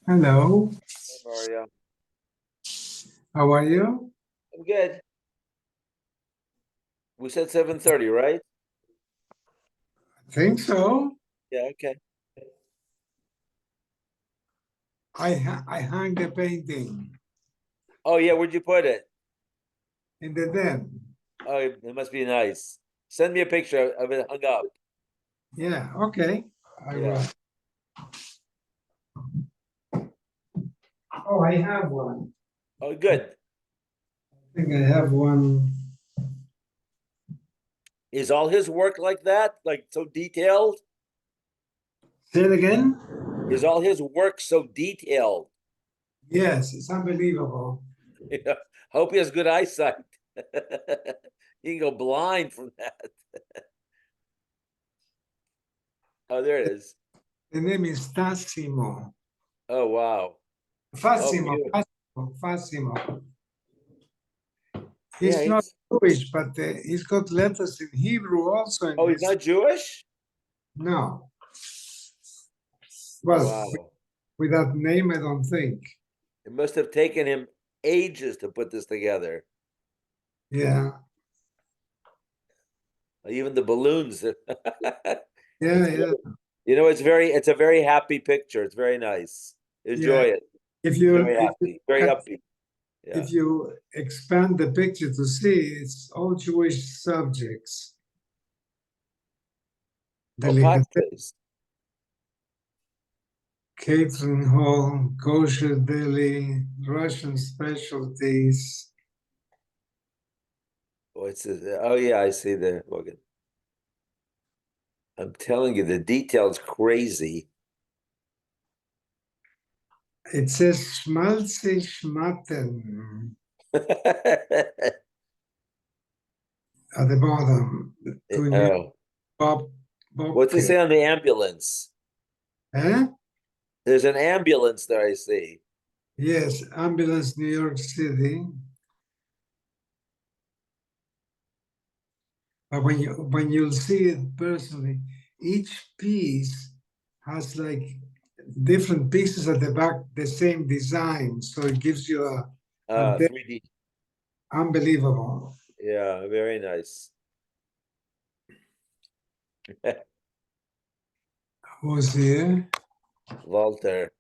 Hello, Hey, Mario. how are you? I'm good. We said 7:30, right? I think so. Yeah, okay. I hung the painting Oh yeah, where'd you put it? in the den. Oh, it must be nice. Send me a picture of it hung up. Yeah, okay. I Yeah. will. Oh, I have one. Oh, good. I think I have one. Is all his work like that? Like so detailed? Say it again? Is all his work so detailed? Yes, it's unbelievable. Yeah. Hope he has good eyesight. He can go blind from that. Oh, there it is. The name is Tassimo. Oh, wow. Oh, Fassimo, beautiful. Fassimo, Fassimo. Yeah, He's not Jewish, but he's got letters in Hebrew also in oh, he's his. not Jewish? No. Well, Wow. with that name, I don't think. It must have taken him ages to put this together. Yeah, Even the balloons. yeah, It's yeah, it's a very happy picture. It's very nice. yeah. Enjoy it. If you Very if you happy. Very upbeat. Yeah. if you expand the picture to see, it's all Jewish subjects. Oh, Delicatessen, pastries. catering hall, kosher deli, Russian specialties. Oh yeah, I see the look. I'm telling you, the detail's crazy. It says schmalze schmatten at the bottom. To new Oh, Bob what's it Bobcat. say on the ambulance? Eh? There's an ambulance there, I see. Yes, ambulance, New York City. But when you'll see it personally, each piece has like different pieces at the back, the same design. So it gives you a 3D. unbelievable. Yeah, very nice. Who's here? Walter.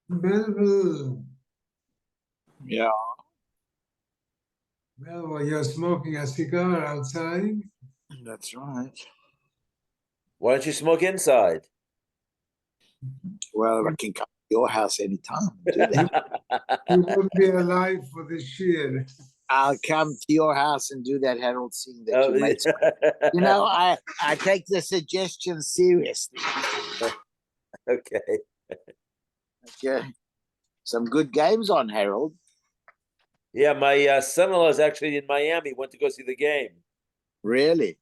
Melville. Yeah, Melville, you're smoking a cigar outside? that's right. Why don't you smoke inside? Well, I can come to your house anytime and do that. You wouldn't be alive for this year. I'll come to your house and do that Harold scene that Oh, you made. You know, I take the suggestion seriously. okay. Okay. Some good games on, Harold. Yeah, my son-in-law is actually in Miami. Went to go see the game. Really?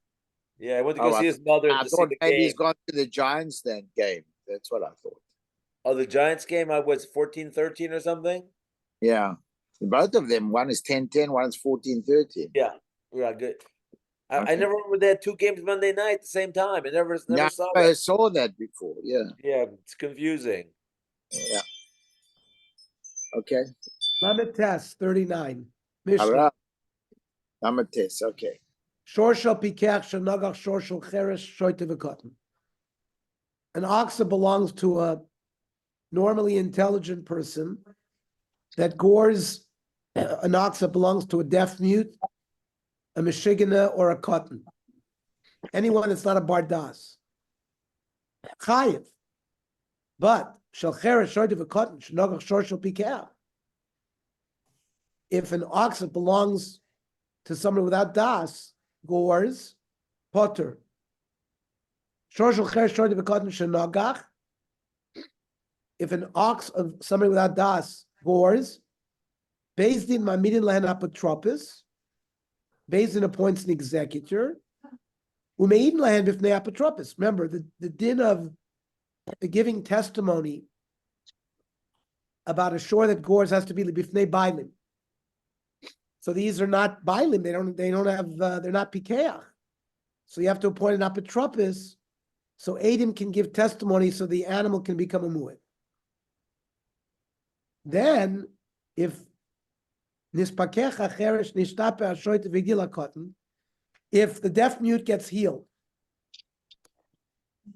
Yeah, I went to go Oh, see his mother I to see thought the maybe game. he's gone to the Giants then game. That's what I thought. Oh, the Giants game, I was 14-13 or something. Yeah. Both of them, one is 10-10, one is 14-13. Yeah, yeah, good. I Okay. never remember they had two games Monday night at the same time. I never Yeah, saw I that. saw that before. Yeah. Yeah, it's confusing. Yeah. Okay. Lamed Tes 39. All Mishnah. right. I'm a test. Okay. Shor shel pikach shel nagach shor shel cheres shoyte v'kotten. An ox that belongs to a normally intelligent person that gores an ox that belongs to a deaf mute, a meshigana, or a cotton. Anyone that's not a bardas. Chayiv. But shel cheres shoyte v'kotten shel nagach shor shel pikach. If an ox that belongs to someone without das gores, potter. If an ox of somebody without das gores, based in mamidin lahen apotropis, based in appoints an executor, umeidin lahen b'fnei apotropis. Remember, the din of giving testimony about a shore that gores has to be b'fnei bailim. So these are not bailim. They don't have. They're not pikeach. So you have to appoint an apotropis, so Adim can give testimony, so the animal can become a mu'ed. Then, if nispakecha cheresh nishtape ashoit vigila cotton, if the deaf mute gets healed,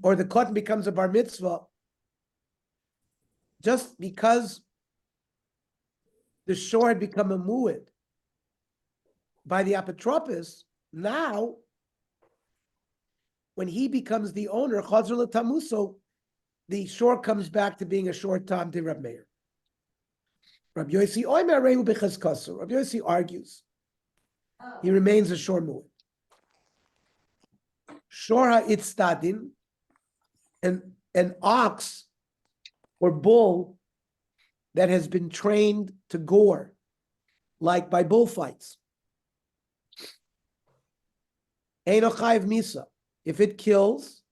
or the cotton becomes a bar mitzvah, just because the shore had become a muad by the apotropos, now, when he becomes the owner, chazar l'tamuso, the shore comes back to being a shore tam de Reb Meir. Rabbi Yossi oimer rehu b'chazkaso. Rabbi Yossi argues he remains a shore muad. Shor ha'itstadin, an ox or bull that has been trained to gore, like by bullfights. Eino chayiv misa. If it kills,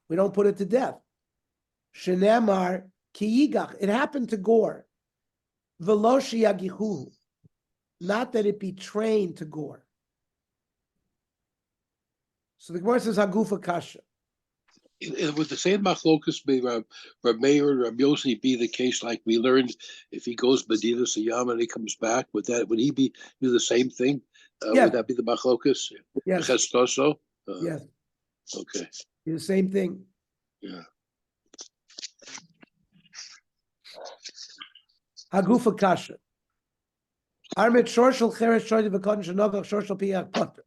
we don't put it to death. Shenemar ki yigach. It happened to gore. V'lo sheyagichuhu. Not that it be trained to gore. So the Gemara says hagufa kasha. Would the same machlokus be Reb Meir and Reb Yossi be the case like we learned if he goes Medina Siyam and he comes back? Would he do the same thing? Yeah. Would that be the machlokus? Yes. Chestoso? Yes. Okay. The same thing. Yeah. Hagufa kasha. Armit shorshel cheresh shoyde v'kodin shenogach shorshel piyach potter.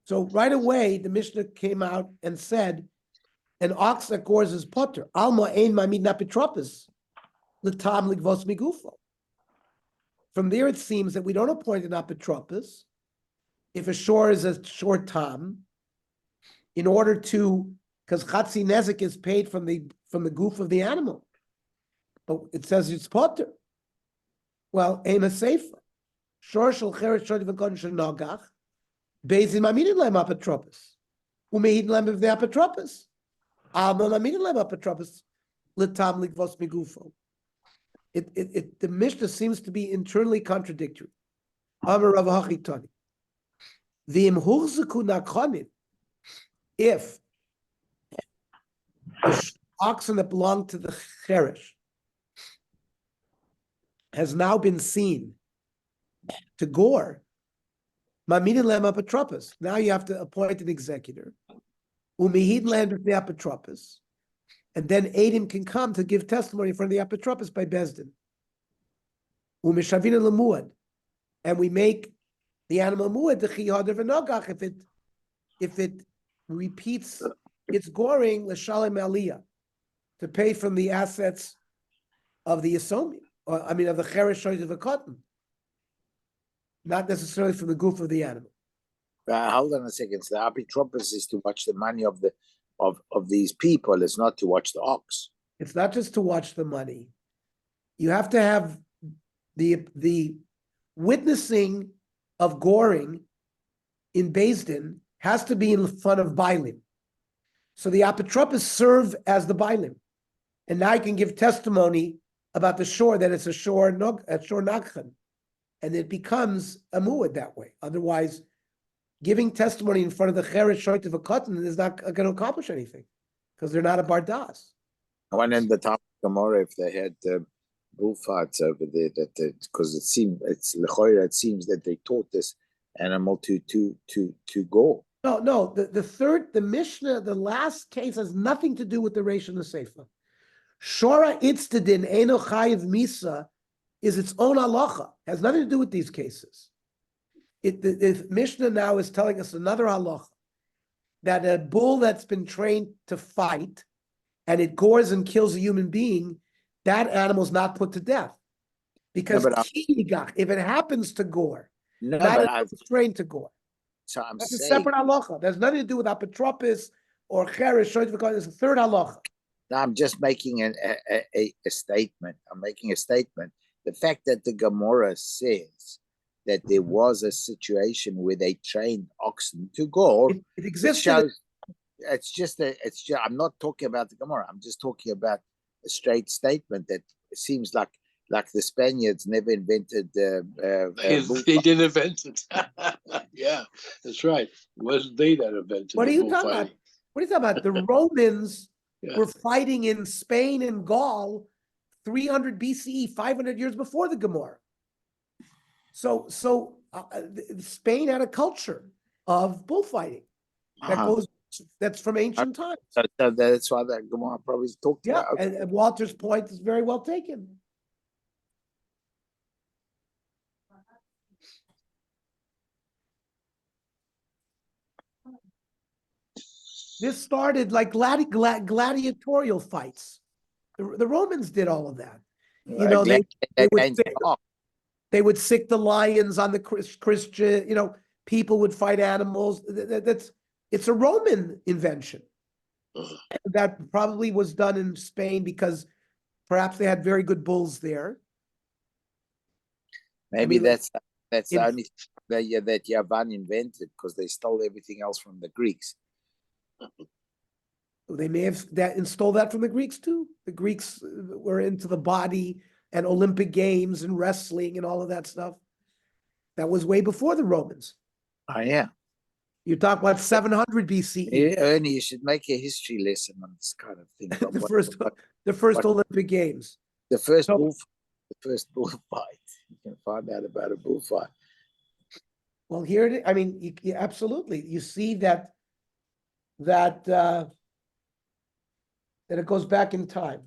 So right away, the Mishnah came out and said, an ox that gores is potter. Alma ein mamid napitropis, l'tam ligvos migufo. From there, it seems that we don't appoint an apitropis if a shore is a shore tam, in order to, because chatzi nezik is paid from the goof of the animal. But it says it's potter. Well, ein a seifa. Shor shel cheresh shoyde v'kodin shenogach. Bezin mamidin lem apotropos, umehidin lem of the apotropos. Alma mamidin lem apotropos, l'tam ligvos migufo. The Mishnah seems to be internally contradictory. Amar Rav Hachitani. V'im huchzaku nachonim, if the oxen that belong to the cheresh has now been seen to gore, Mamidin lem apotropos. Now you have to appoint an executor. Umehid land of the apotropos. And then Adim can come to give testimony in front of the apotropos by Bezdin. Umeshavina lemuad. And we make the animal muad the chiyader v'nogach if it repeats its goring l'shalem aliyah, to pay from the assets of the Yomi, or I mean of the cheresh shoyde v'kotten. Not necessarily from the goof of the animal. Hold on a second. So the apitropos is to watch the money of these people. It's not to watch the ox. It's not just to watch the money. You have to have the witnessing of goring in Beis Din has to be in front of Bailim. So the apotropos serve as the Bailim. And now you can give testimony about the shore, that it's a shore Nagchan. And it becomes a muad that way. Otherwise, giving testimony in front of the cheresh shoyte v'kotten is not going to accomplish anything, because they're not a bardas. I wonder in the time of Gemara if they had bullfights over there, because it seems that they taught this animal to go. No. The Mishnah, the last case has nothing to do with the Reish and the Seifa. Shora itztadin eino chayiv misa is its own halacha, has nothing to do with these cases. The Mishnah now is telling us another halacha, that a bull that's been trained to fight and it gores and kills a human being, that animal's not put to death. Because if it happens to gore, it's trained to gore. So I'm That's saying, a separate halacha. There's nothing to do with apotropos or cheresh shoyte v'kotten. It's a third halacha. no, I'm just making a statement. I'm making a statement. The fact that the Gemara says that there was a situation where they trained oxen to gore, It exists. I'm not talking about the Gemara. I'm just talking about a straight statement that seems like the Spaniards never invented They didn't invent it. Yeah, that's right. It wasn't they that invented What are the you talking about? bullfighting. What are you talking about? The Romans Yeah. were fighting in Spain and Gaul 300 BCE, 500 years before the Gemara. So Spain had a culture of bullfighting that Uh-huh. that's from ancient times. So that's why the Gemara probably talked Yeah, about. and Walter's point is very well taken. This started like gladiatorial fights. The Romans did all of that. You know, they would sick the lions on the Christian, you know, people would fight animals. It's a Roman invention. That probably was done in Spain because perhaps they had very good bulls there. Maybe that's the in- only thing that Yavan invented, because they stole everything else from the Greeks. They may have installed that from the Greeks too. The Greeks were into the body and Olympic games and wrestling and all of that stuff. That was way before the Romans. Oh, yeah. You talk about 700 BCE. Yeah, Ernie, you should make a history lesson on this kind of thing. the first Olympic Games. The first bullfight. You can find out about a bullfight. Well, here it is. I mean, absolutely. You see that it goes back in time.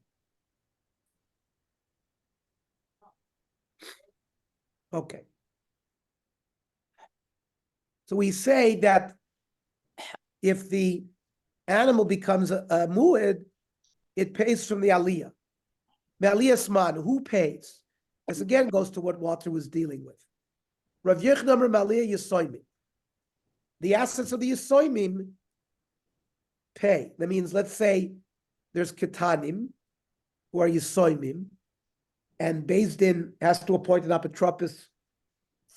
Okay. So we say that if the animal becomes a mu'ed, it pays from the aliyah. The aliyah's man, who pays? This again goes to what Walter was dealing with. Rav Yechnamer Maliyah Yisoimim. The assets of the Yisoimim pay. That means, let's say there's Ketanim, who are Yisoimim, and Beis Din has to appoint an apotropos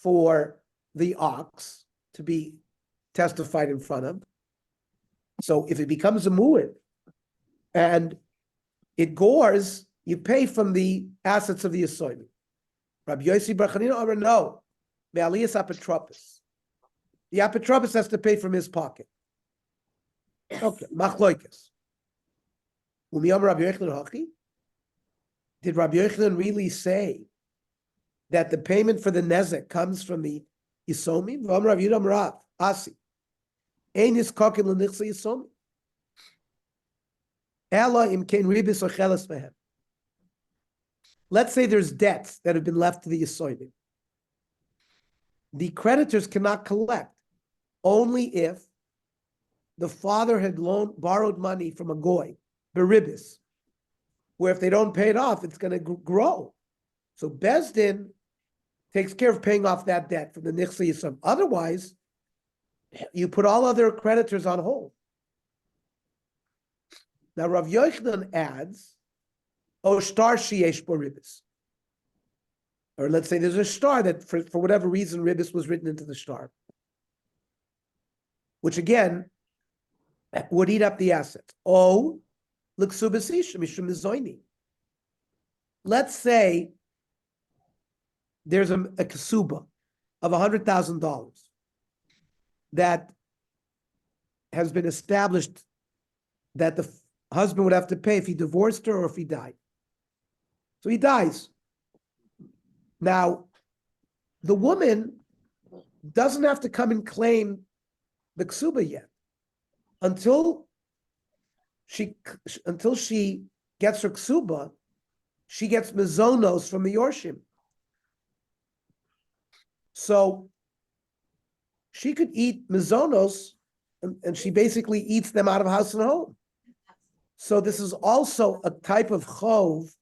for the ox to be testified in front of. So if it becomes a mu'ed and it gores, you pay from the assets of the Yisoimim. Rabbi Yossi Bar Chanina or no, Me'aliyas apotropos. The apotropos has to pay from his pocket. Okay, machloikas. Umiyam Rabbi Yochanan Hachi? Did Rabbi Yochanan really say that the payment for the nezek comes from the Yisomim? V'am Rav Yudam Rav Asi. Ein yiskakin l'nichsa Yisomim. Ela im kein ribis or chelas mehem. Let's say there's debts that have been left to the Yisomim. The creditors cannot collect only if the father had borrowed money from a goy, beribis, where if they don't pay it off, it's going to grow. So Beis Din takes care of paying off that debt from the Nichsa Yisom. Otherwise, you put all other creditors on hold. Now Rav Yochanan adds, "O star sheyesh bo ribis," or let's say there's a star that for whatever reason ribis was written into the star, which again would eat up the assets. O l'ksubasish mishum mizoini. Let's say there's a kasuba of $100,000 that has been established that the husband would have to pay if he divorced her or if he died. So he dies. Now, the woman doesn't have to come and claim the ksuba yet until she gets her ksuba. She gets mizonos from the yorshim. So she could eat mizonos, and she basically eats them out of house and home. So this is also a type of chov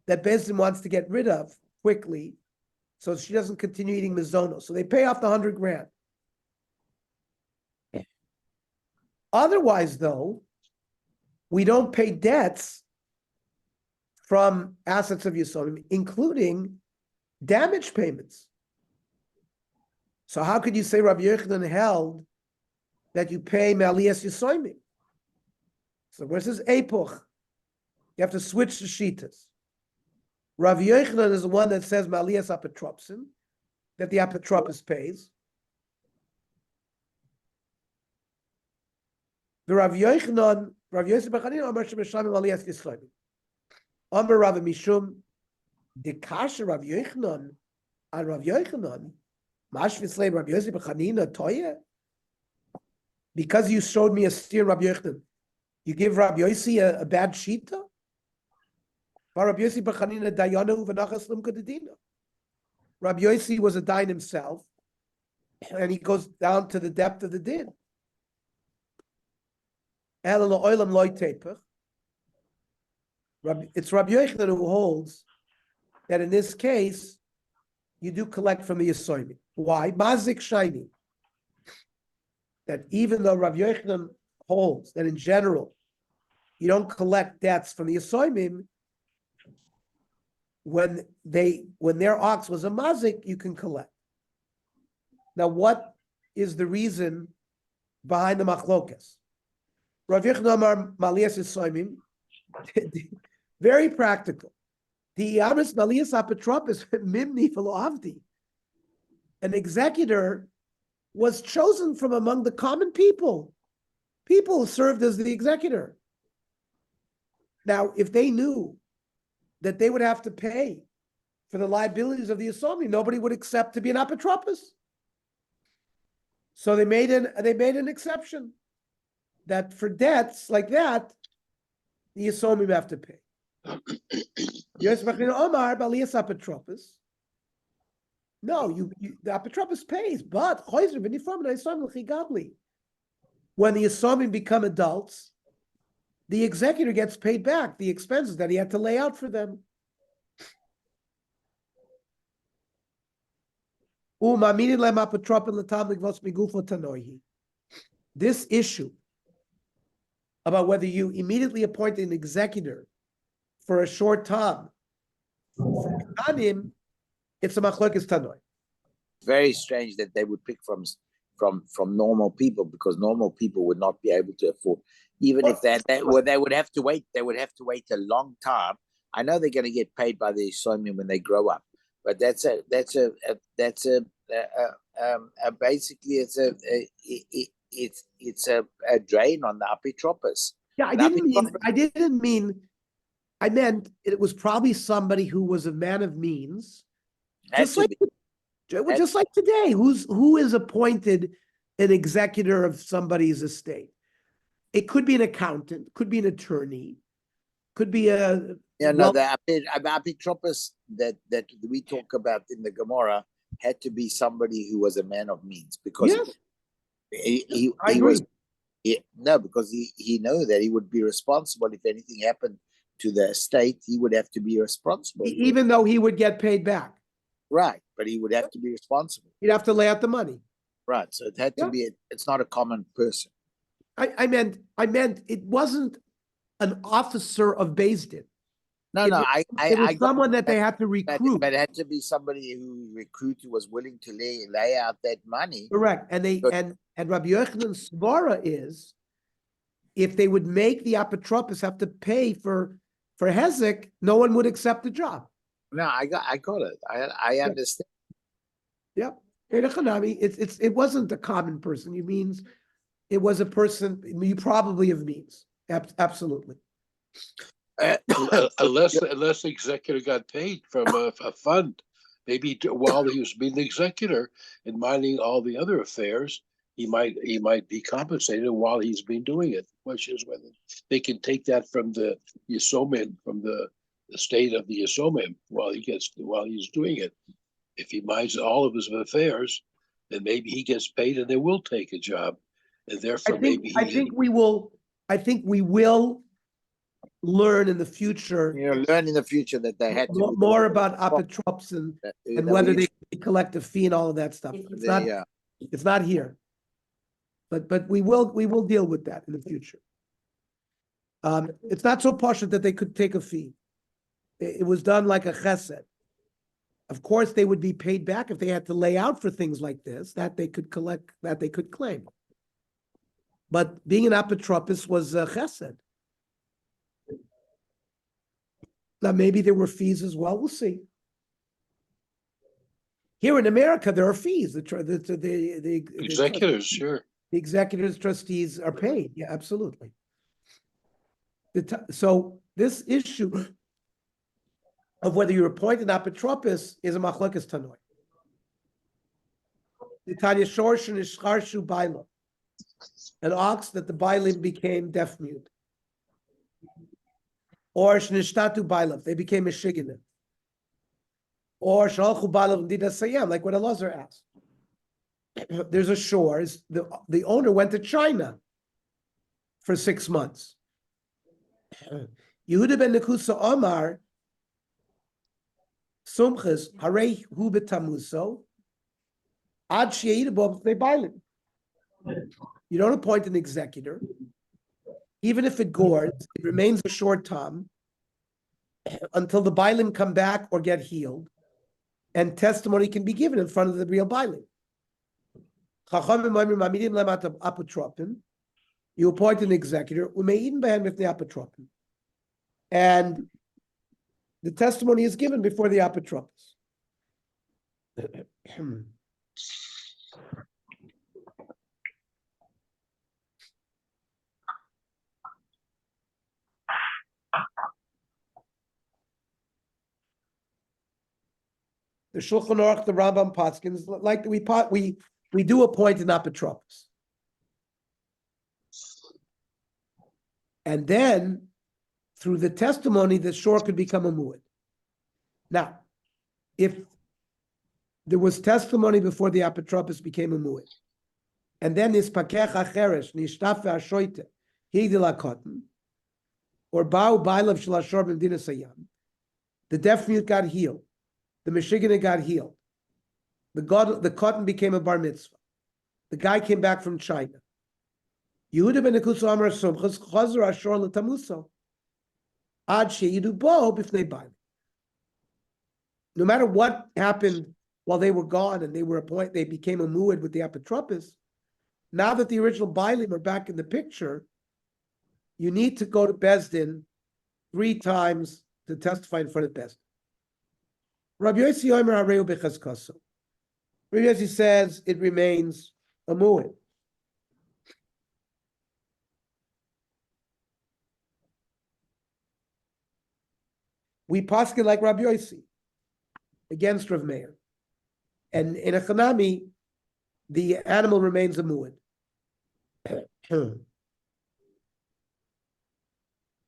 that Beis Din wants to get rid of quickly, so she doesn't continue eating mizonos. So they pay off the $100,000. Otherwise, though, we don't pay debts from assets of Yisomim, including damage payments. So how could you say Rabbi Yochanan held that you pay Me'aliyas Yisomim? So where's this epoch? You have to switch the shitas. Rav Yochanan is the one that says Me'aliyas apotropsin, that the apotropos pays. The Rav Yochanan, Rav Yosef Bar Chanina, Amar Shemeshamim Me'aliyas Yisomim. Amar Rav Mishum, the Kasha Rav Yochanan, and Rav Yochanan, Mashvislei Rav Yosef B'Chanina Toya. Because you showed me a steer, Rav Yochanan, you give Rav Yossi a bad shita? Rav Yossi B'Chanina Dayanu V'Nachas Lim Kededina. Rav Yossi was a dayan himself, and he goes down to the depth of the din. It's Rabbi Yochanan who holds that in this case, you do collect from the Yosoimi. Why? Mazik Shiny. That even though Rabbi Yochanan holds that in general, you don't collect debts from the Yosoimim, when their ox was a mazik, you can collect. Now, what is the reason behind the machlokas? Rav Yochanan Amar Malias Yosoimim, very practical. The Amris Malias Apotropos Mimni Avdi. An executor was chosen from among the common people. People served as the executor. Now, if they knew that they would have to pay for the liabilities of the Yosomi, nobody would accept to be an apotropos. So they made an exception that for debts like that, the Yisomim have to pay. No, the apotropos pays, but when the Yisomim become adults, the executor gets paid back the expenses that he had to lay out for them. This issue about whether you immediately appoint an executor for a short time, it's a machlokes tanoi. Very strange that they would pick from normal people, because normal people would not be able to afford. Even if they would have to wait. They would have to wait a long time. I know they're going to get paid by the Yisomim when they grow up, but basically it's a drain on the apotropos. Yeah, I meant it was probably somebody who was a man of means, just like today. Who is appointed an executor of somebody's estate? It could be an accountant, could be an attorney, could be the apotropos that we talk about in the Gemara had to be somebody who was a man of means, because he was. Because he knew that he would be responsible if anything happened to the estate. He would have to be responsible, even though he would get paid back. Right, but he would have to be responsible. He'd have to lay out the money. Right, so it had to be. It's not a common person. I meant it wasn't an officer of Beis Din. No, it was someone that they had to recruit. But it had to be somebody who recruited, was willing to lay out that money. Correct. And Rabbi Yochanan's svara is, if they would make the apotropos have to pay for hezek, no one would accept the job. No, I got it. I understand. Yep. It wasn't a common person. It was a person you probably have means. Absolutely. Unless the executor got paid from a fund, maybe while he was being the executor and minding all the other affairs, he might be compensated while he's been doing it. The question is whether they can take that from the Yisomim, from the estate of the Yisomim while he's doing it. If he minds all of his affairs, then maybe he gets paid and they will take a job, and therefore I think we will learn in the future. Learn in the future that they had to more about apotropos and whether they collect a fee and all of that stuff. It's not here, but we will deal with that in the future. It's not so poshut that they could take a fee. It was done like a chesed. Of course, they would be paid back if they had to lay out for things like this, that they could collect, that they could claim. But being an apotropos was a chesed. Now, maybe there were fees as well. We'll see. Here in America, there are fees. The executors, sure. The executors, trustees are paid. Yeah, absolutely. So this issue of whether you appoint an apotropos is a machlokes tanoi. The Tanya Shorshin is Sharshu Baila, an ox that the Bailim became deaf mute. Or Shnistatu Bailav, they became a Shiganim. Or Shalchu Bailav Dida Sayam, like what Elazar asked. There's a shore, the owner went to China for 6 months. Yehuda ben Nekusa Omar, Sumchas, Harei Hu B'Tamuso, Ad She'edabov Bailim. You don't appoint an executor. Even if it gores, it remains a short time until the Bailim come back or get healed, and testimony can be given in front of the real Bailim. You appoint an executor, and the testimony is given before the apotropos. The Shulchan Aruch, the Rambam Paskins, like we do appoint an apotropos. And then, through the testimony, the shore could become a muad. Now, if there was testimony before the apotropos became a muad, and then this pakech acheresh nishtaf ve'ashoite higdil hakotten, or ba'u bailav shel hashor b'mdina sayam, the deaf mute got healed, the Michiganer got healed, the cotton became a bar mitzvah, the guy came back from China. Yehuda ben Nekusa Amar Sumchas Chazar Ashor L'Tamuso Ad Sheyidu Bo B'fnei Bailim. No matter what happened while they were gone and they became a muad with the apotropos. Now that the original Bailim are back in the picture, you need to go to Bezdin 3 times to testify in front of Bezdin. Rabbi Yossi Omer Hareu B'Chazkaso. Rabbi Yossi says it remains a muad. We paskin like Rabbi Yossi against Rav Meir, and in a chanami, the animal remains a muad.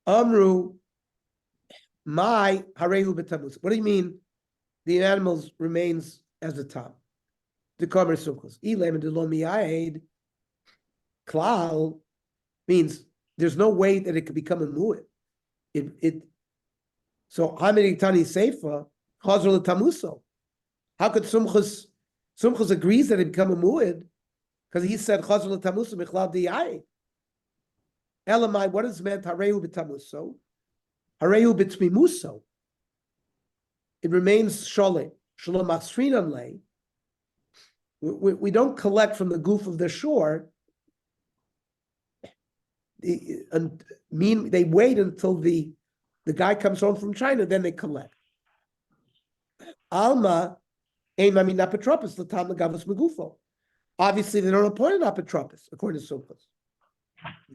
Amru, my harehu b'tamuz. What do you mean? The animal remains as a tam. The kamer sukkos. Ilem and lo miyaid. Klal means there's no way that it could become a muad. So Hamid Tani Seifa, Chazor Tamuso. How could Sumchus agrees that it become a muad? Because he said Chazor Tamuso Michlal Diyai. Elamai, what is meant Hareu B'Tamuso? Hareu B'Tmimuso. It remains Sholem. Shalom Masrinan Lei. We don't collect from the goof of the shore. They wait until the guy comes home from China, then they collect. Alma, Aimami Napotropos, Latam Gavas Megufo. Obviously, they don't appoint an apotropos, according to Sumchus.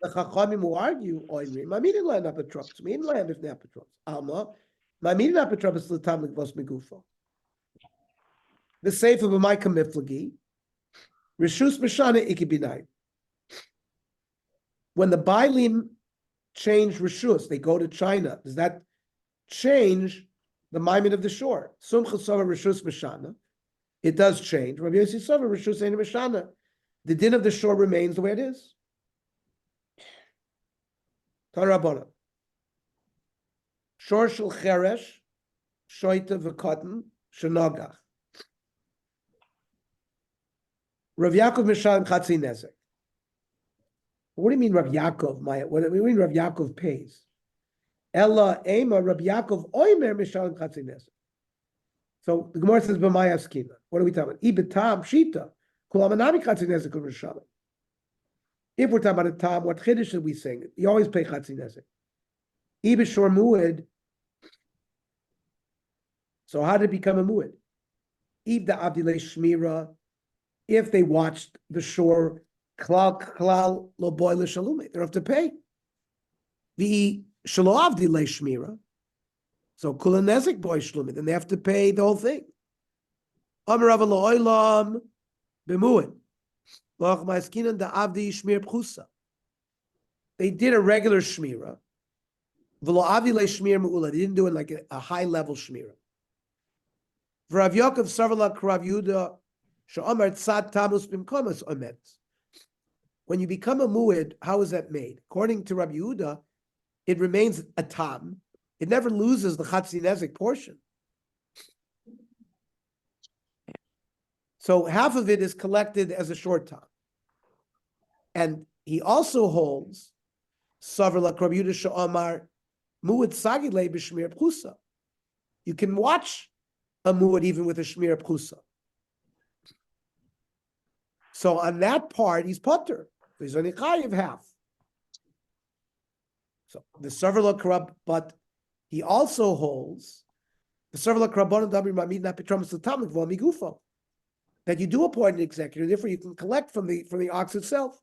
The Chachamim will argue, Oimri, Mamidin Lan Apotropos, Mamidin Lan if the apotropos. Alma, Mamidin Apotropos, Latam Gavas Megufo. The Sefer B'Maika Miflagi, Rishus Meshana Ikibinai. When the Bailim change Rishus, they go to China. Does that change the Maimon of the shore? Sumcha Sova Rishus Meshana. It does change. Rabbi Yossi Sova Rishus Ein Meshana. The din of the shore remains the way it is. Tarabona. Shor Shel Cheresh, Shoita V'Kotten, Shenogach. Rav Yaakov Mishalim Chatzi Nezek. What do you mean Rav Yaakov? What do you mean Rav Yaakov pays? Ella Ema Rav Yaakov Oimer Mishalim Chatzi Nezek. So the Gemara says B'maya Skina. What are we talking about? Ibetam Shita Kulamanami Chatzi Nezek Mishalim. If we're talking about a tam, what chiddush should we sing? You always pay Chatzi Nezek. Ibishor Muad. So how did it become a Muad? Ibda Abdilei Shmira. If they watched the shore, klal lo boy l'shalume, they don't have to pay. The shaloavdi le shmira. So kula nezik boy shlumi, then they have to pay the whole thing. Amar Rav lo olam b'muad. Loch ma'askinan da avdi shmir pchusa. They did a regular shmira. V'lo avi le shmir me'ula. They didn't do it like a high level shmira. V'Rav Yaakov sarvala k'Rav Yehuda she'amar tzad tamus b'mkomas omet. When you become a mu'id, how is that made? According to Rav Yehuda, it remains a tam. It never loses the chatzi nezik portion. So half of it is collected as a short tam. And he also holds Savrla Rav Yehuda she'amar mu'id sagile b'shmir pchusa. You can watch a mu'id even with a shmir pchusa. So on that part, he's putter. He's only chayiv half. So the Savrla Karab, but he also holds the Savrla Karabon Dabri Mamid Napitramas Latamik Vomigufo. That you do appoint an executor, therefore you can collect from the ox itself.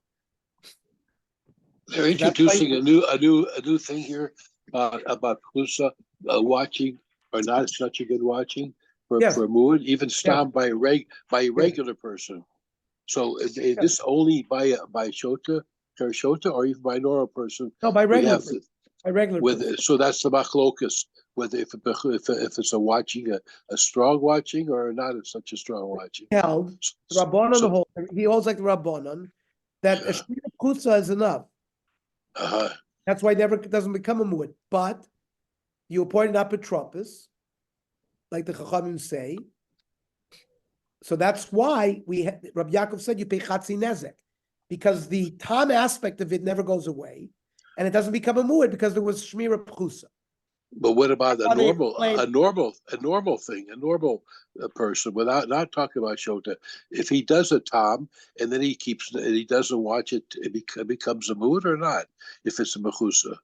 They're introducing a new thing here about Prusa watching or not such a good watching for muad, even stopped by a regular person. So is this only by shota, shota, or even by a normal person? No, by regular. By regular. So that's the machlokus. Whether if it's a watching a strong watching or not such a strong watching. Held Rabbanon he holds like the Rabbanon that a shmir pchusa is enough. That's why it never doesn't become a mu'id. But you appoint an apotropos, like the Chachamim say. So that's why Rabbi Yaakov said you pay chatzi nezek, because the tam aspect of it never goes away, and it doesn't become a mu'id because there was shmira pchusa. But what about a normal thing, a normal person, without not talking about shota? If he does a tam and then he doesn't watch it, it becomes a mu'id or not? If it's a mechusa,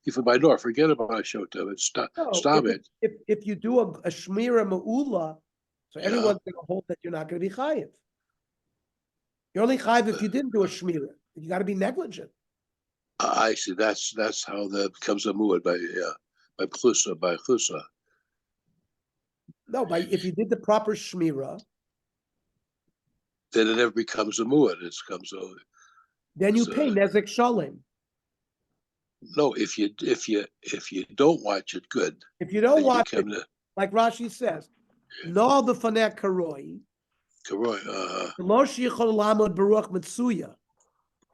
even by nor, forget about shota. Stop it. If you do a shmira me'ula, so everyone's going to hold that you're not going to be chayiv. You're only chayiv if you didn't do a shmira. You got to be negligent. I see. That's how that becomes a mu'id by chusa. No, if you did the proper shmira, then it never becomes a mu'id. It becomes a. Then you pay nezek shalem. No, if you don't watch it good. If you don't watch it, like Rashi says, no the fanek karoi. Karoi. Baruch mitsuya.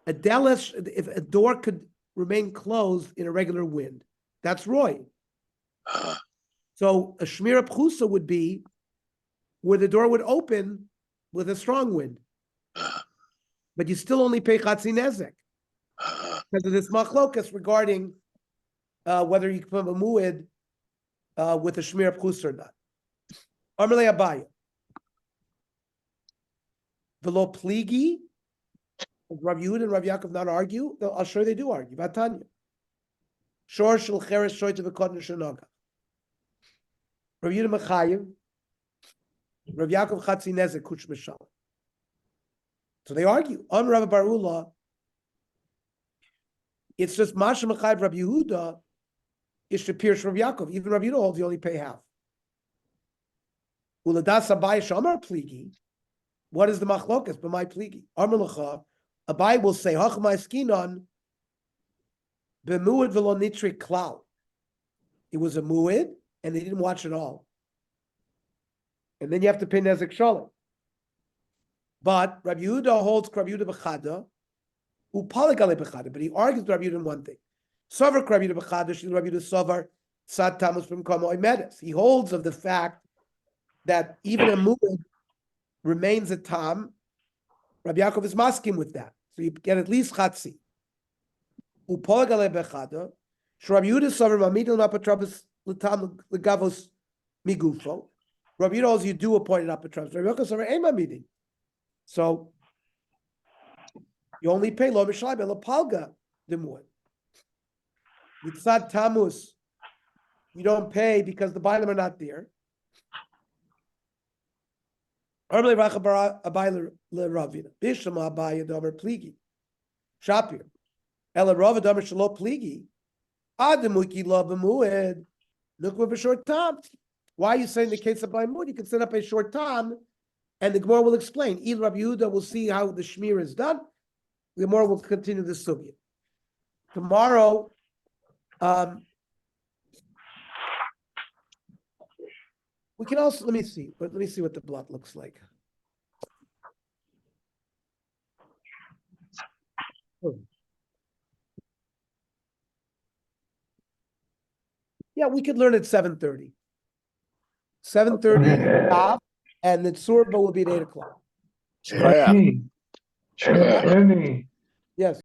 If a door could remain closed in a regular wind, that's roy. So a shmira pchusa would be where the door would open with a strong wind, but you still only pay chatzi nezek because of this machlokas regarding whether you can put a mu'id with a shmira pchusa or not. Amalei Abaya, v'lo pligi. Rav Yehuda and Rav Yaakov not argue. I'll show you they do argue. Vatanya. Shor shel cheres shoyte v'kodin shenoga. Rav Yehuda mechayiv. Rav Yaakov chatzi nezek kuch mishal. So they argue. On Rav Barula, it's just Masha mechayiv Rav Yehuda is to pierce Rav Yaakov. Even Rav Yehuda holds you only pay half. Uladas Abai shamar pligi. What is the machlokas? B'may pligi. Amar lecha. Abai will say, Hachmai skinon b'mu'id v'lo nitri klal. It was a mu'id, and they didn't watch it all. And then you have to pay nezek shalom. But Rabbi Yehuda holds Rabbi Yehuda b'chada, u'paligale b'chada, but he argues with Rabbi Yehuda in one thing. Sover Rabbi Yehuda b'chada, shil Rabbi Yehuda sover, sad tamus b'mkomo oimedes. He holds of the fact that even a mu'id remains a tam. Rabbi Yaakov is masking with that. So you get at least chatzi. Upolagale bechada. Rabbi Yehuda sover mamidel napatrabas l'tam l'gavos migufo. Rabbi Yehuda holds you do appoint an apatrabas. Rabbi Yaakov sover ein mamidin. So you only pay lo mishlai be l'palga demuad. Mitzad tamus, you don't pay because the bailam are not there. Shapir. Ela Rava Damer Shalo Pligi. Adamuki Lava Mued. Look with a short time. Why are you saying the case of Baimud? You can set up a short time, and the Gemara will explain. Either Rabbi Yehuda will see how the Shmir is done. The Gemara will continue the sugya. Tomorrow, we can also let me see what the blot looks like. Yeah, we could learn at 7:30. 7:30, and the Tsurba will be at 8 o'clock. Shkoyach. Shani, Yes.